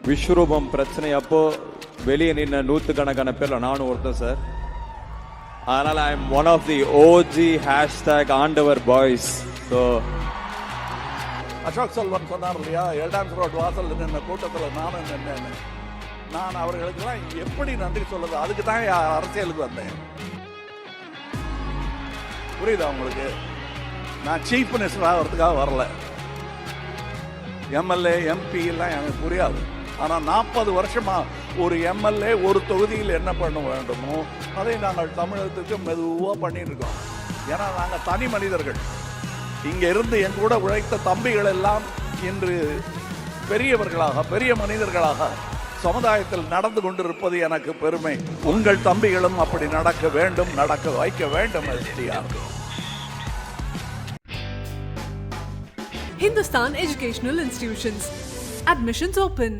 விஸ்வரூபம் பிரச்சனை அப்போ வெளியே நின்ன நூற்றுக்கணக்கான பேர்ல நானும் ஒருத்தன் சார். அதனால I am one of the OG hashtag Aandavar boys. So Ashok Selvan சொன்னார் இல்லையா, எல்டான்ஸ் ரோட் வாசல் நின்ன கூட்டத்தில் நானும் நின்னேன்னு. நான் அவர்களுக்கெல்லாம் எப்படி நன்றி சொல்லுது? அதுக்கு தான் அரசியலுக்கு வந்தேன். புரியுதா உங்களுக்கு? நான் சீஃப் மினிஸ்டர் ஆகிறதுக்காக வரல. எம்எல்ஏ எம்பி எல்லாம் எனக்கு புரியாது. ஆனால் 40 வருஷமா ஒரு எம்எல்ஏ ஒரு தொகுதியில் என்ன பண்ண வேண்டுமோ அதை நாங்கள் தமிழகத்துக்கு மெதுவாக பண்ணிட்டு இருக்கோம். ஏன்னா நாங்கள் தனி மனிதர்கள். இங்கே இருந்து என் கூட உழைத்த தம்பிகள் எல்லாம் இன்று பெரியவர்களாக பெரிய மனிதர்களாக சமுதாயத்தில் நடந்து கொண்டிருப்பது எனக்கு பெருமை. உங்கள் தம்பிகளும் அப்படி நடக்க வேண்டும், நடக்க வைக்க வேண்டும். STR. Hindustan Educational Institutions. Admissions open.